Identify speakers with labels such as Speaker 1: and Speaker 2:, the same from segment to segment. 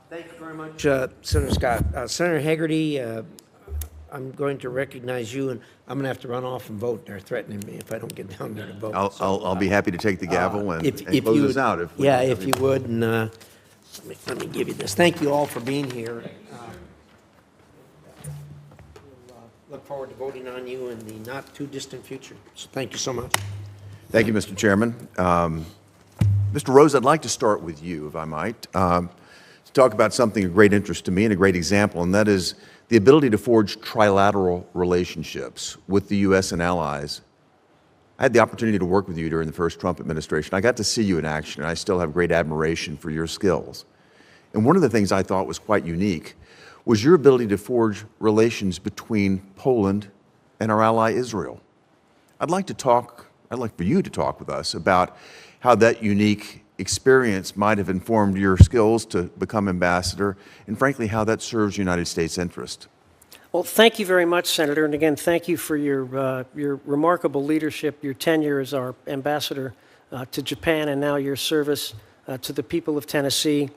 Speaker 1: Thank you very much, Senator Scott. Senator Hagerty, I'm going to recognize you, and I'm going to have to run off and vote. They're threatening me if I don't get down there to vote.
Speaker 2: I'll be happy to take the gavel and
Speaker 1: If
Speaker 2: close
Speaker 1: you
Speaker 2: us out.
Speaker 1: if you would, and let me give you this. Thank you all for being here. Look forward to voting on you in the not-too-distant future. So thank you so much.
Speaker 2: Thank you, Mr. Chairman. Mr. Rose, I'd like to start with you, if I might, to talk about something of great interest to me and a great example, and that is the ability to forge trilateral relationships with the U.S. and allies. I had the opportunity to work with you during the first Trump administration. I got to see you in action, and I still have great admiration for your skills. And one of the things I thought was quite unique was your ability to forge relations between Poland and our ally Israel. I'd like for you to talk with us about how that unique experience might have informed your skills to become ambassador, and frankly, how that serves United States interest.
Speaker 3: Well, thank you very much, Senator. And again, thank you for your remarkable leadership, your tenure as our ambassador to Japan, and now your service to the people of Tennessee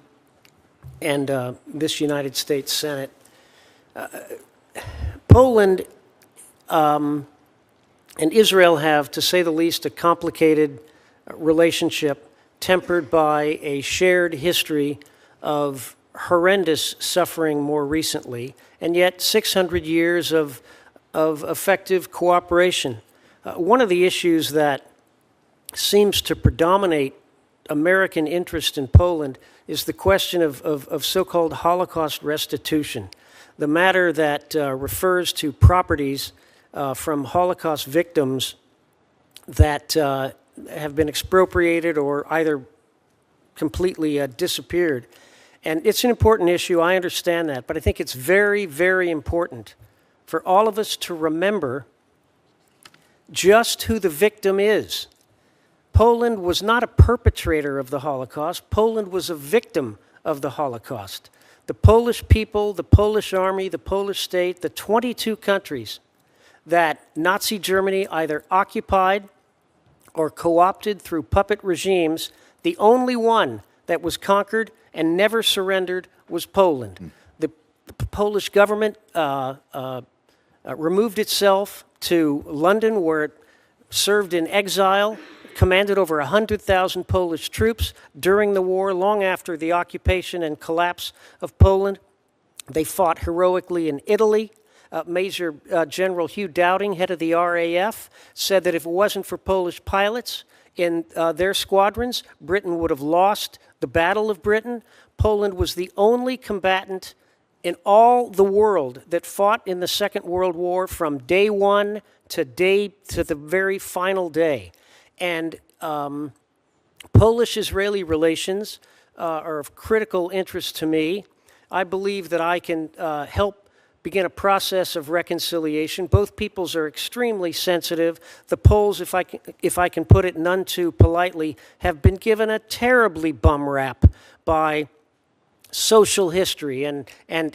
Speaker 3: and this United States Senate. Poland and Israel have, to say the least, a complicated relationship tempered by a shared history of horrendous suffering more recently, and yet 600 years of effective cooperation. One of the issues that seems to predominate American interest in Poland is the question of so-called Holocaust restitution, the matter that refers to properties from Holocaust victims that have been expropriated or either completely disappeared. And it's an important issue, I understand that, but I think it's very, very important for all of us to remember just who the victim is. Poland was not a perpetrator of the Holocaust. Poland was a victim of the Holocaust. The Polish people, the Polish army, the Polish state, the 22 countries that Nazi Germany either occupied or co-opted through puppet regimes, the only one that was conquered and never surrendered was Poland. The Polish government removed itself to London, where it served in exile, commanded over 100,000 Polish troops during the war, long after the occupation and collapse of Poland. They fought heroically in Italy. Major General Hugh Dowding, head of the RAF, said that if it wasn't for Polish pilots in their squadrons, Britain would have lost the Battle of Britain. Poland was the only combatant in all the world that fought in the Second World War from day one to the very final day. And Polish-Israeli relations are of critical interest to me. I believe that I can help begin a process of reconciliation. Both peoples are extremely sensitive. The Poles, if I can put it none too politely, have been given a terribly bum rap by social history and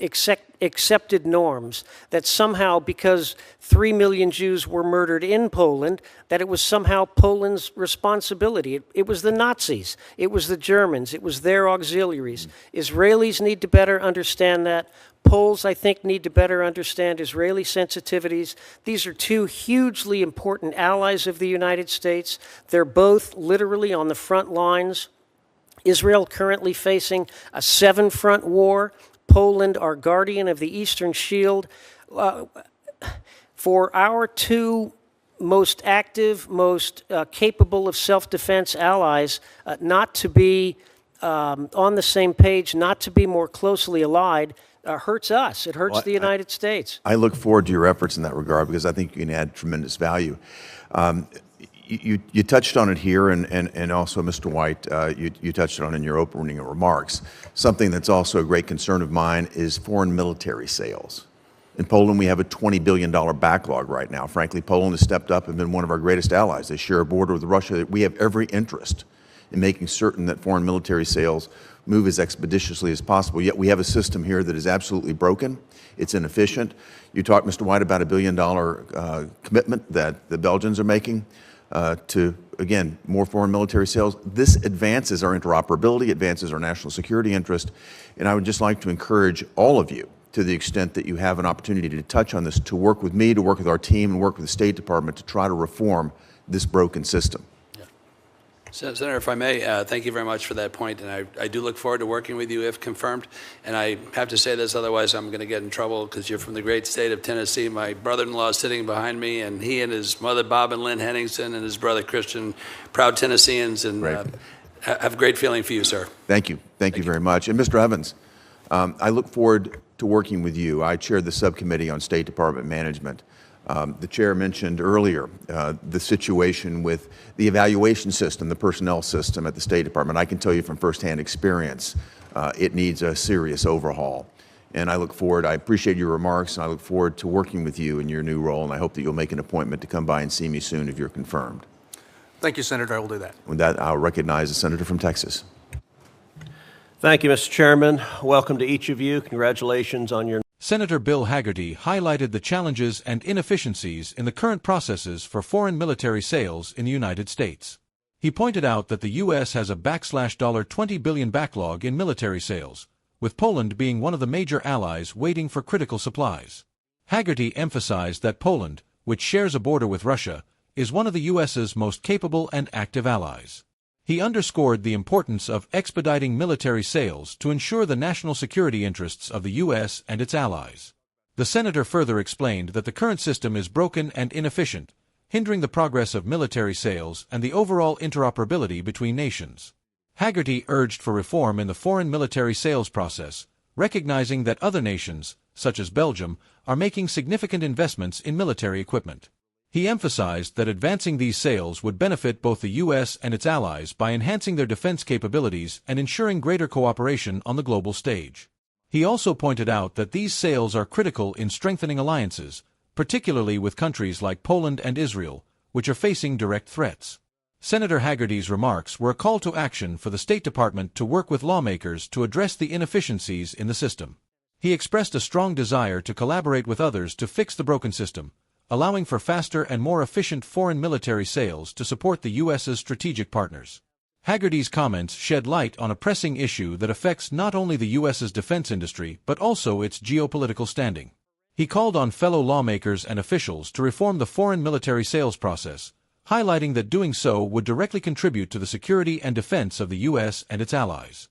Speaker 3: accepted norms, that somehow because 3 million Jews were murdered in Poland, that it was somehow Poland's responsibility. It was the Nazis, it was the Germans, it was their auxiliaries. Israelis need to better understand that. Poles, I think, need to better understand Israeli sensitivities. These are two hugely important allies of the United States. They're both literally on the front lines. Israel currently facing a 7-front war. Poland, our guardian of the Eastern Shield. For our two most active, most capable of self-defense allies not to be on the same page, not to be more closely allied, hurts us. It hurts the United States.
Speaker 2: I look forward to your efforts in that regard because I think you can add tremendous value. You touched on it here, and also, Mr. White, you touched on it in your opening remarks. Something that's also a great concern of mine is foreign military sales. In Poland, we have a $20 billion backlog right now. Frankly, Poland has stepped up and been one of our greatest allies. They share a border with Russia. We have every interest in making certain that foreign military sales move as expeditiously as possible. Yet we have a system here that is absolutely broken. It's inefficient. You talked, Mr. White, about $1 billion commitment that the Belgians are making. to, again, more foreign military sales. This advances our interoperability, advances our national security interest, and I would just like to encourage all of you, to the extent that you have an opportunity to touch on this, to work with me, to work with our team, and work with the State Department to try to reform this broken system.
Speaker 4: Senator, if I may, thank you very much for that point, and I do look forward to working with you if confirmed. And I have to say this, otherwise I'm going to get in trouble because you're from the great state of Tennessee. My brother-in-law is sitting behind me, and he and his mother, Bob and Lynn Henningsen, and his brother, Christian, proud Tennesseans, and have a great feeling for you, sir.
Speaker 2: Thank you. Thank you very much. And Mr. Evans, I look forward to working with you. I chair the subcommittee on State Department management. The chair mentioned earlier the situation with the evaluation system, the personnel system at the State Department. I can tell you from firsthand experience, it needs a serious overhaul. And I look forward, I appreciate your remarks, and I look forward to working with you in your new role, and I hope that you'll make an appointment to come by and see me soon if you're confirmed.
Speaker 5: Thank you, Senator. I will do that.
Speaker 2: With that, I'll recognize the senator from Texas.
Speaker 6: Thank you, Mr. Chairman. Welcome to each of you. Congratulations on your
Speaker 7: Senator Bill Hagerty highlighted the challenges and inefficiencies in the current processes for foreign military sales in the United States. He pointed out that the U.S. has a $20 billion backlog in military sales, with Poland being one of the major allies waiting for critical supplies. Hagerty emphasized that Poland, which shares a border with Russia, is one of the U.S.'s most capable and active allies. He underscored the importance of expediting military sales to ensure the national security interests of the U.S. and its allies. The senator further explained that the current system is broken and inefficient, hindering the progress of military sales and the overall interoperability between nations. Hagerty urged for reform in the foreign military sales process, recognizing that other nations, such as Belgium, are making significant investments in military equipment. He emphasized that advancing these sales would benefit both the U.S. and its allies by enhancing their defense capabilities and ensuring greater cooperation on the global stage. He also pointed out that these sales are critical in strengthening alliances, particularly with countries like Poland and Israel, which are facing direct threats. Senator Hagerty's remarks were a call to action for the State Department to work with lawmakers to address the inefficiencies in the system. He expressed a strong desire to collaborate with others to fix the broken system, allowing for faster and more efficient foreign military sales to support the U.S.'s strategic partners. Hagerty's comments shed light on a pressing issue that affects not only the U.S.'s defense industry but also its geopolitical standing. He called on fellow lawmakers and officials to reform the foreign military sales process, highlighting that doing so would directly contribute to the security and defense of the U.S. and its allies.